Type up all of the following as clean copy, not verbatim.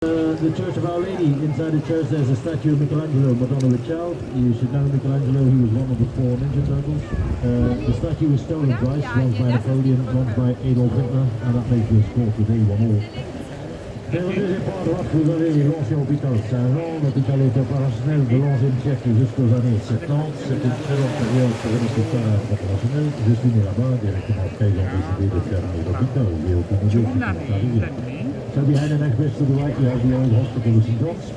The Church of Our Lady. Inside the church there's a statue of Michelangelo, Madonna with Child. You should know Michelangelo, he was one of the 4 Ninja Turtles. The statue was stolen twice, once by Napoleon, once by Adolf Hitler, and that makes you a score today one all. Dès le deuxième point à droite, vous avez l'ancien hôpital Saint-Jean. L'hôpital est opérationnel de l'11e siècle jusqu'aux années 70. C'est une très longue période pour un hôpital opérationnel. Je suis né là-bas, directement après ils ont décidé de fermer l'hôpital. J'ai aucune idée de ce qui est arrivé. So behind the next bridge to the right, you have the old hospital of St. John's.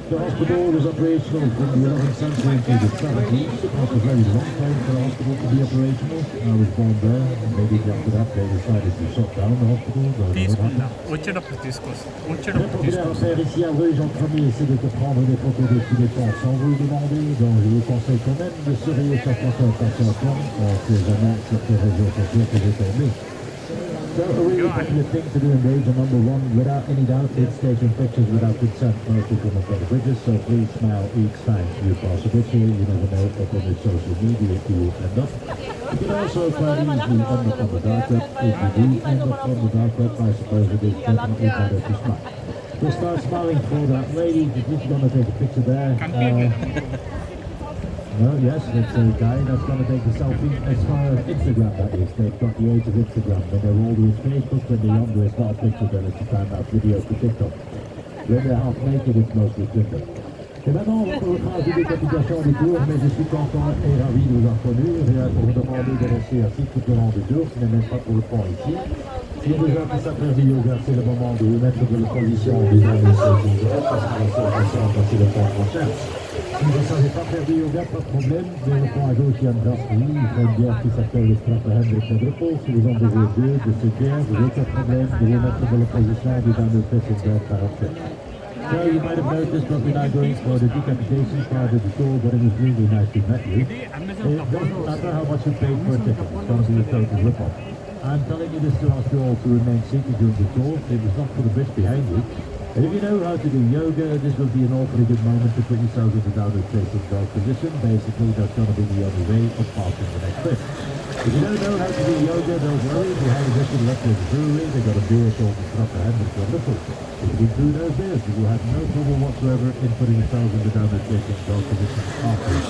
The hospital was operational from the 11th century into the 70s. It was a very long time for the hospital to be operational. I was born there, and maybe after that they decided to shut down the hospital. Le populaire à faire ici à Bruges en premier, c'est de te prendre des photos de tous les temps sans vous le demander. Donc je vous conseille quand même de surveiller chaque fois que attention à toi. On ne sait jamais sur quelles réseaux sociaux que j'ai tombé. So a really popular thing to do in Bruges, number one, without any doubt, it's taking pictures without consent. Most people must go to bridges, so please smile each time you pass a bridge here. You never know what on your social media you will end up. You can also quite easily end up on the dark web. If you do end up on the dark web, I suppose it is definitely better to smile. We'll start smiling for that lady. If you're going to take a picture there. No, yes, it's a guy that's going to take a selfie as far as Instagram, that is. They've got the age of Instagram. When they're older it's Facebook, when they're younger it's not a picture, then it's a time-out video for TikTok. When they're half naked, it's mostly Twitter. Et maintenant, on va pour le phase de décapitation du tour, mais je suis content et ravi de vous en conduire. J'ai pour vous demander de rester assis tout au long du tour, ce n'est même pas pour le point ici. Si vous avez fait ça faire du yoga, c'est le moment de vous mettre dans la position visant les 16 jours, parce qu'on va faire passer le temps prochain. Si vous ne savez pas faire du yoga, pas de problème. Vers le point à gauche, il y a une brasserie. Il faut une bière qui s'appelle le Strapperhead de Quadruple. Si vous en buvez 2 de cette bière, vous n'avez pas de problème de vous mettre dans la position du dans le facing dog parapet. So you might have noticed that we're now going for the decapitation part of the tour, but it was really nice to meet you. It doesn't matter how much you paid for a ticket. It's going to be a total rip-off. I'm telling you this to ask you all to remain seated during the tour. It was not for the bridge behind you. And if you know how to do yoga, this will be an awfully good moment to put yourself in the downward facing dog position. Basically, that's going to be the only way of passing the next bridge. If you don't know how to do yoga, don't worry. Behind the bridge to the left there's a brewery. They've got a beer called the Strapperhead, it's wonderful. If you do those beers, you will have no trouble whatsoever in putting yourself in the downward facing dog position afterwards.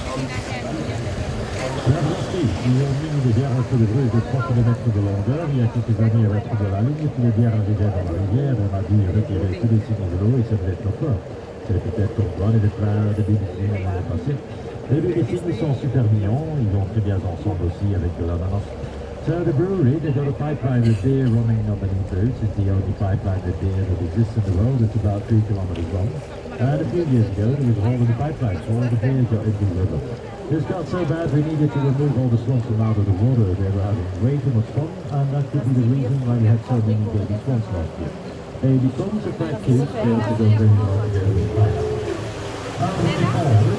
La brasserie, ils ont mis des bières entre les Bruges de 3 km de longueur. Il y a quelques années, à l'être de la ligne, et puis les bières arrivaient dans la rivière. On a dû retirer tous les signaux de l'eau et ça devait être trop fort. C'est peut-être comme quoi les frères de BBC l'année passée. Les signes sont super mignons. Ils vont très bien ensemble aussi avec de l'ananas. So the brewery, they've got a pipeline with beer running underneath Bruges. It's the only pipeline with beer that exists in the world. It's about 3 kilometers long. And a few years ago, there was a hole in the pipeline, so all the beer got into the river. This got so bad we needed to remove all the swans from out of the water. They were having way too much fun, and that could be the reason why we had so many baby swans last year. They become so quite cute, they also don't very well together in life. Le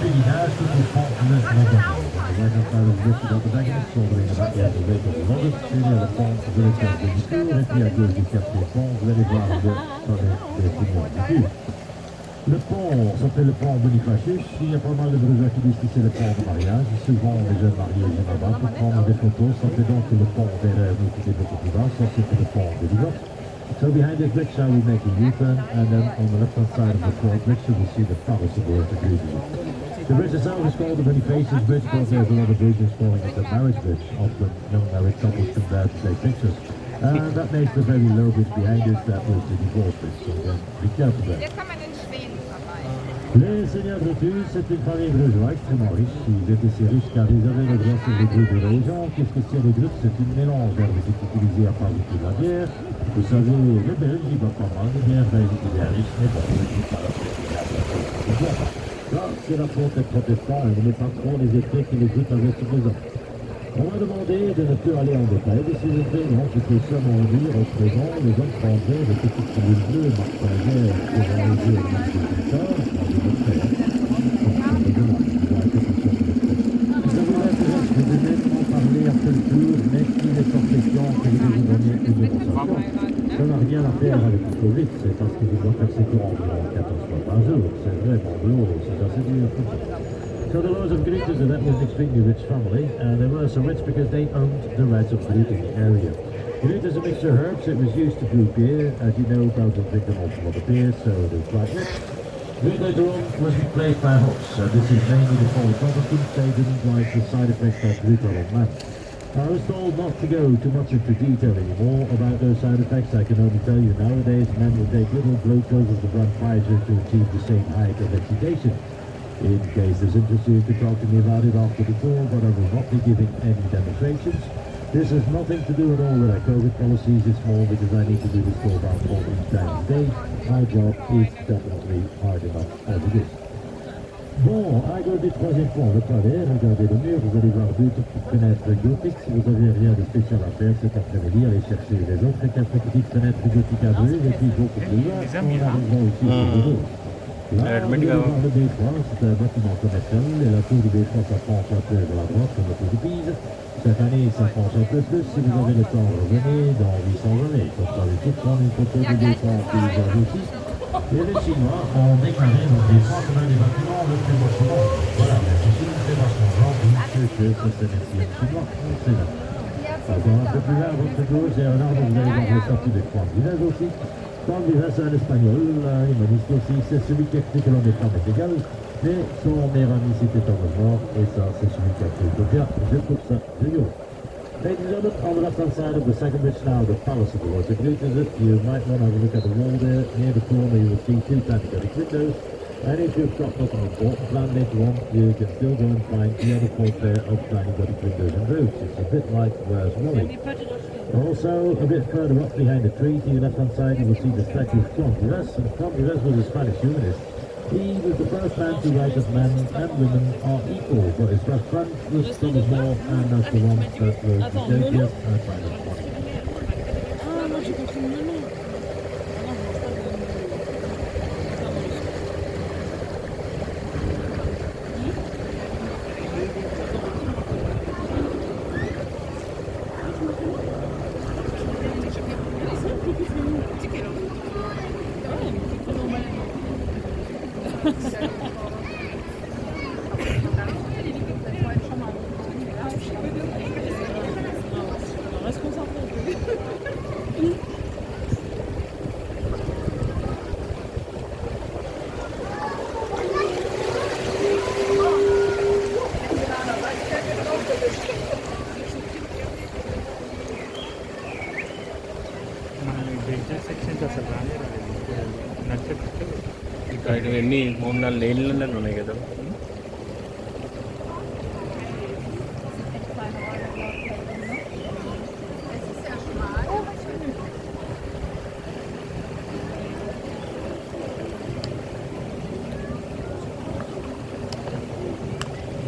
village, tout est fort, le Nagano. The right side of the got the Nagano, soldering about the other way of the London. Puis il y a le pont de l'école de Nicour, et puis à gauche du quartier pont, vous allez voir le sur les signaux du cul. Le pont s'appelle le pont Bonifacius. Il y a pas mal de Brugeois qui disent que c'est le pont de mariage. Souvent, les jeunes mariés viennent là-bas pour prendre des photos. Ça fait donc le pont derrière nous qui est beaucoup plus bas. Ça, c'est le pont de divorce. So behind this bridge, I will make a U-turn, and then on the left-hand side of the port bridge, you will see the Palace of the Bruges. The bridge itself is called the Bonifacius Bridge because there's a lot of bridges calling it the marriage bridge. Often, young married couples come there to take pictures. And that makes the very low bridge behind us, that was the divorce bridge. So then, be careful there. Les seigneurs de Bruges, c'est une famille brugeoise extrêmement riche. Ils étaient si riches car ils avaient le droit sur les grues de région. Qu'est-ce que c'est les grues? C'est une mélange d'herbes qui est utilisée à fabriquer de la bière. Vous savez, les Belges, ils boivent pas mal de bière, ils étaient bien riches, mais bon, ils ne pas la bière. Là, c'est la faute des protestants, et les patrons, les effets que les grues avaient sur les hommes. On m'a demandé de ne plus aller en détail de ces effets, non, je peux seulement dire au présent, les hommes prendront des petites cellules bleues, marquaient pour réaliser le nombre de résultats, je vais maintenant parler après le tour, mais il est en question que je vais vous donner une démonstration. Ça n'a rien à faire avec le Covid, c'est parce que je dois faire ces cours environ 14 fois par jour. C'est vraiment lourd, c'est assez dur pour ça. So the Lords of Bruges, that was an extremely rich family, and they were so rich because they owned the rights of Bruges in the area. It is a mixture of herbs. It was used to brew beer. As you know, Belgians drink an awful lot of beer, so it is quite rich. Brewed later on was replaced by hops. This is mainly the fall of Protestants. They didn't like the side effects that brewed on man. I was told not to go too much into detail anymore about those side effects. I can only tell you nowadays men will take little blow doses of blood Pfizer to achieve the same height of excitation. In case this interests you, you can talk to me about it after the call, but I will not be giving any demonstrations. This has nothing to do at all with our COVID policies. It's more because I need to do this for about 14 times a day. My job is definitely hard enough as it is. Bon, à gauche du troisième point, le travers, regardez le mur, vous allez voir deux petites fenêtres gothiques. Si vous n'avez rien de spécial à faire cet après-midi, allez chercher les autres 4 petites fenêtres gothiques à ouvrir, et puis beaucoup plus loin, on arrivera aussi sur le dos. Là, vous allez voir le B3, c'est un bâtiment commercial, et la tour du B3, ça penche un peu vers la droite, comme la tour de Pise. Cette année, ça penche un peu plus. Si vous avez le temps, revenez dans 800 années. Comme ça, vous pouvez prendre une photo du B3 en paysage aussi. Et les Chinois ont déclaré le B3 comme un des bâtiments le plus beau du monde. Voilà, mais ceci, c'est vachement gentil, que ça c'est merci aux Chinois, c'est là. Encore un peu plus là, votre gauche, et un arbre, vous allez voir le statut de Juan Village aussi. Juan Village, c'est un espagnol, humaniste aussi, c'est celui qui a cru que l'on est femmes est égal. Mais son meilleur ami c'était Thomas mort, et ça c'est celui qui a cru. Donc yeah, je trouve ça génial. Ladies and gentlemen, on the left hand side of the second bridge now, the Palace of the Lord of Bruges. You might want to have a look at the wall there. Near the corner you will see 2 panoramic windows. And if you've got nothing important planned later on, you can still go and find the other point there of panoramic windows and roofs. It's a bit like Where's Wally. Also, a bit further up behind the tree to your left hand side, you will see the statue of Juan Village. And Juan Village was a Spanish humanist. He was the first man to write that men and women are equal, but his best friend was Thomas More, and that's the one that wrote Utopia and Private One. ఇవన్నీ మూడు లేన్లలో ఉన్నాయి కదా.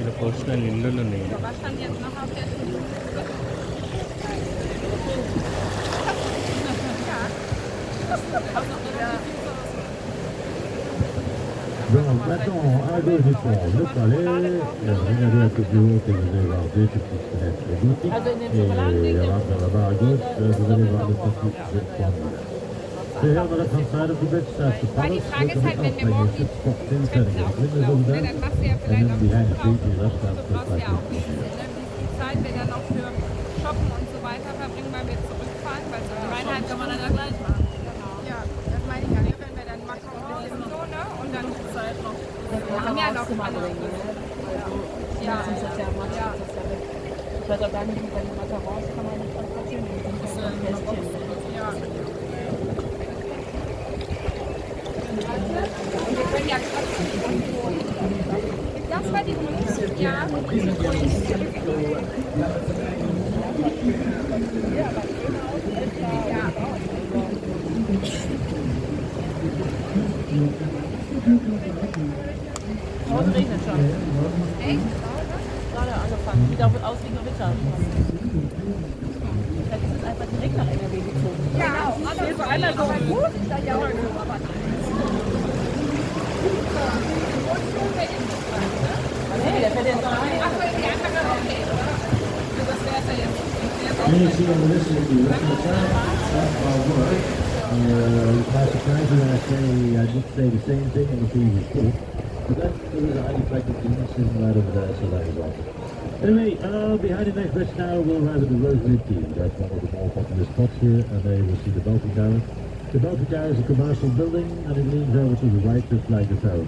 ఇలా పర్సనల్ ఇల్లులు ఉన్నాయి. Donc maintenant, à gauche du pont, le palais, regardez un peu plus haut et vous allez voir 2 petites fenêtres gothiques. Et là-bas à gauche, vous allez voir le statut de Juan Village. So here on the left hand side of the bridge, that's the palace. Look a bit up and you should spot 2 panoramic windows over there. And then behind the tree to your left, that's the statue of Juan Village. Die Zeit wir dann auch für Shoppen und so weiter verbringen, weil wir zurückfahren, weil so Shoppen kann man dann ja gleich machen. Genau. Ja, das meine ich ja, ne? Wenn wir dann Macarons und so, ne? Und dann Zeit noch. Wir haben ja noch alle. Ja, ja. Ich weiß auch gar nicht, wie bei den Macarons kann man nicht transportieren, die sind so ein Kästchen. Ja. Wir können ja das war die Grund, ja. Heute regnet schon. Echt? Gerade angefangen. Sieht auch aus wie Gewitter. Vielleicht ist es einfach direkt nach NRW gezogen. Ja, aber vor allem so gut ist das ja auch so, aber nee, der fährt jetzt noch rein. ach, die andere okay, oder? Das wäre ja jetzt. And you see on the list of the that's our work. Quite surprising when I say I did say the same thing in the previous talk. But then there was a highly practiced system right over there, so that is awesome. Anyway, behind the next bridge now we'll arrive at the Rosary Quay. That's one of the more popular spots here, and there we'll see the Belfry Tower. The Belfry Tower is a commercial building, and it leans over to the right just like the tower.